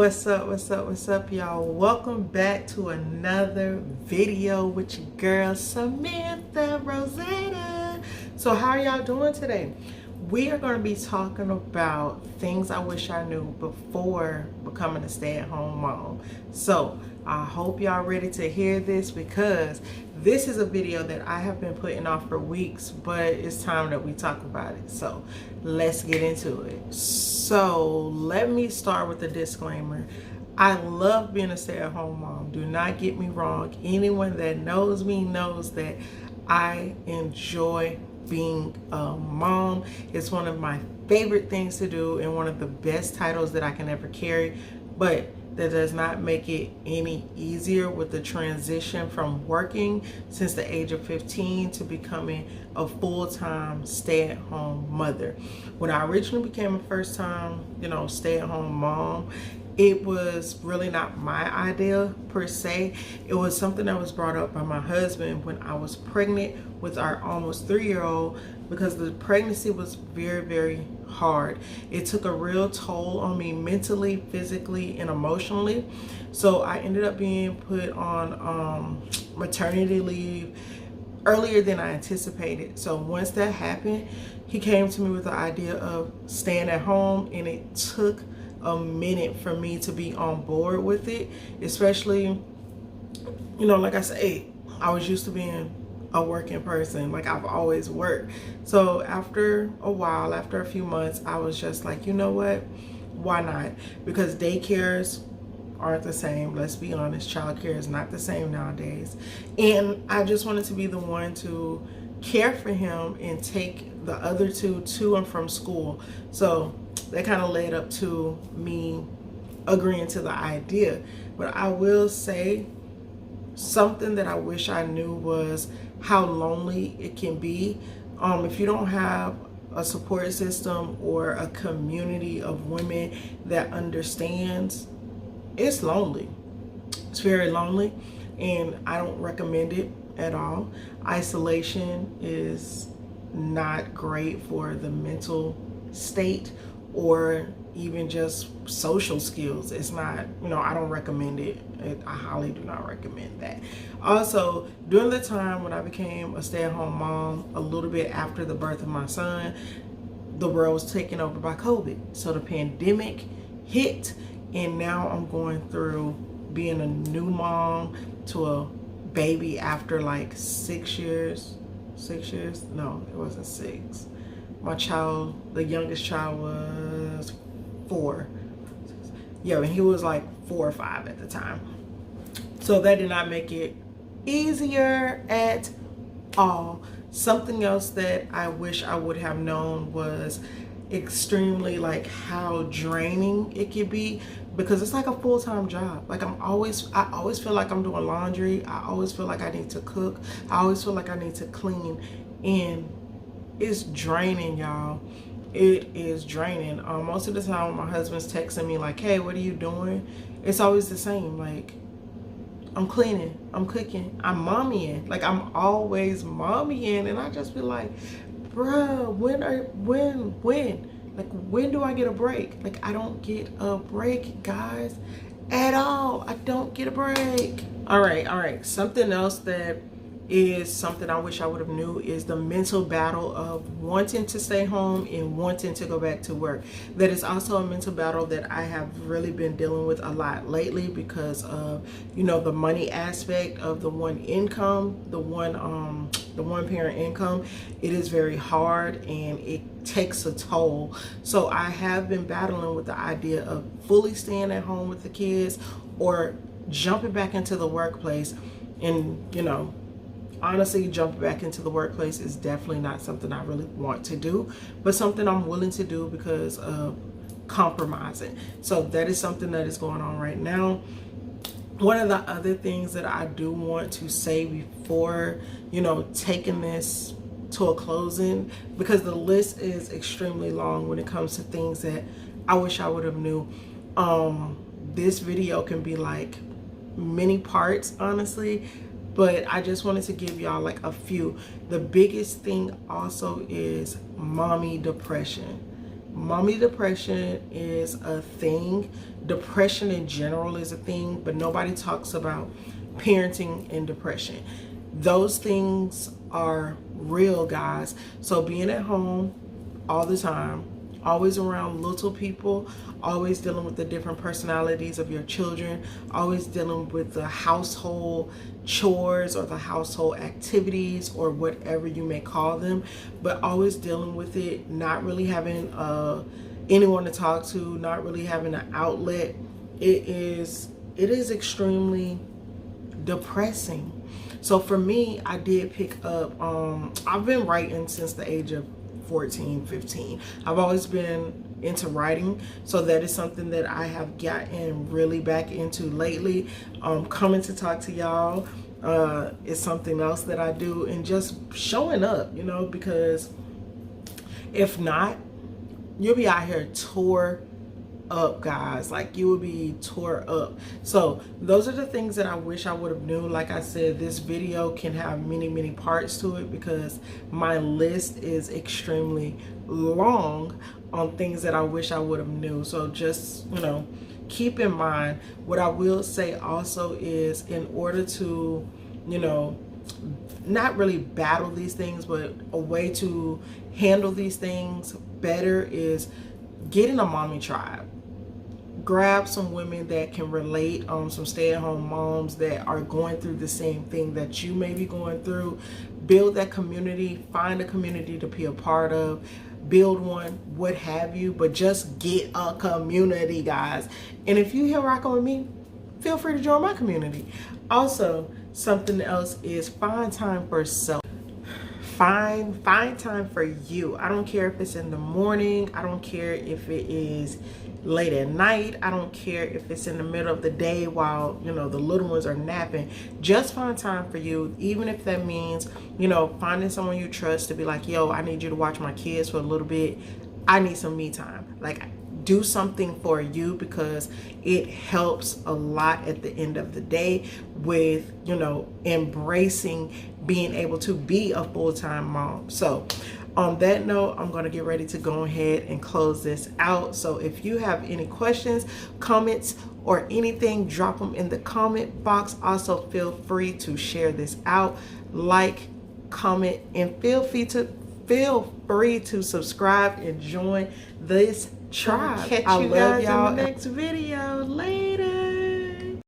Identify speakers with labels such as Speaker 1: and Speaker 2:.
Speaker 1: What's up, y'all? Welcome back to another video with your girl, Samantha Rosetta. So how are y'all doing today? We are going to be talking about things I wish I knew before becoming a stay-at-home mom. So I hope y'all ready to hear this, because this is a video that I have been putting off for weeks, but it's time that we talk about it. So let's get into it. So let me start with a disclaimer. I love being a stay-at-home mom. Do not get me wrong. Anyone that knows me knows that I enjoy being a mom. It's one of my favorite things to do and one of the best titles that I can ever carry, but that does not make it any easier with the transition from working since the age of 15 to becoming a full-time stay-at-home mother. When I originally became a first-time, stay-at-home mom, it was really not my idea per se. It was something that was brought up by my husband when I was pregnant with our almost 3-year-old, because the pregnancy was very, very hard. It took a real toll on me mentally, physically, and emotionally. So I ended up being put on maternity leave earlier than I anticipated. So once that happened, he came to me with the idea of staying at home, and it took a minute for me to be on board with it, especially, like I say, I was used to being a working person. Like, I've always worked. So after a while, after a few months, I was just like, you know what, why not? Because daycares aren't the same. Let's be honest, childcare is not the same nowadays. And I just wanted to be the one to care for him and take the other two to and from school. So that kind of led up to me agreeing to the idea. But I will say, something that I wish I knew was how lonely it can be if you don't have a support system or a community of women that understands. It's lonely. It's very lonely, and I don't recommend it at all. Isolation is not great for the mental state or even just social skills. It's not, I don't recommend it. I highly do not recommend that. Also, during the time when I became a stay-at-home mom, a little bit after the birth of my son, the world was taken over by COVID. So the pandemic hit, and now I'm going through being a new mom to a baby after like 6 years. 6 years? No, it wasn't 6. My child, the youngest child, was 4. Yeah, and he was like 4 or 5 at the time. So that did not make it easier at all. Something else that I wish I would have known was extremely how draining it could be, because it's like a full-time job. Like, I always feel like I'm doing laundry. I always feel like I need to cook. I always feel like I need to clean, and it's draining, y'all. It is draining. Most of the time when my husband's texting me like, hey, what are you doing? It's always the same. Like, I'm cleaning, I'm cooking, I'm mommying. Like, I'm always mommying, and I just be like, bruh, when? Like, when do I get a break? Like, I don't get a break, guys, at all. I don't get a break. All right. Something else that is something I wish I would have knew is the mental battle of wanting to stay home and wanting to go back to work. That is also a mental battle that I have really been dealing with a lot lately, because of the money aspect of the one income, the one parent income. It is very hard, and it takes a toll. So I have been battling with the idea of fully staying at home with the kids or jumping back into the workplace. And honestly, jumping back into the workplace is definitely not something I really want to do, but something I'm willing to do because of compromising. So that is something that is going on right now. One of the other things that I do want to say before, taking this to a closing, because the list is extremely long when it comes to things that I wish I would have knew. This video can be like many parts, honestly, but I just wanted to give y'all like a few. The biggest thing also is mommy depression. Mommy depression is a thing depression in general is a thing, but nobody talks about parenting and depression. Those things are real, guys. So being at home all the time, always around little people, always dealing with the different personalities of your children, always dealing with the household chores or the household activities or whatever you may call them, but always dealing with it, not really having anyone to talk to, not really having an outlet. It is extremely depressing. So for me, I did pick up, I've been writing since the age of 14, 15. I've always been into writing, so that is something that I have gotten really back into lately. Coming to talk to y'all is something else that I do, and just showing up, you know, because if not, you'll be out here tore up, guys. Like, you will be tore up. So those are the things that I wish I would have knew. Like I said, this video can have many parts to it because my list is extremely long on things that I wish I would have knew. So just, you know, keep in mind. What I will say also is, in order to, you know, not really battle these things, but a way to handle these things better is getting a mommy tribe. Grab some women that can relate, some stay-at-home moms that are going through the same thing that you may be going through. Build that community, find a community to be a part of, build one, what have you, but just get a community, guys. And if you here rocking with me, feel free to join my community. Also, something else is find time for self. Find time for you. I don't care if it's in the morning. I don't care if it is late at night. I don't care if it's in the middle of the day while, you know, the little ones are napping. Just find time for you, even if that means, you know, finding someone you trust to be like, yo, I need you to watch my kids for a little bit. I need some me time. Like, do something for you, because it helps a lot at the end of the day with, you know, embracing being able to be a full-time mom. So on that note, I'm going to get ready to go ahead and close this out. So if you have any questions, comments, or anything, drop them in the comment box. Also, feel free to share this out, like, comment, and feel free to subscribe and join this tribe. Catch you guys in the next video. Later.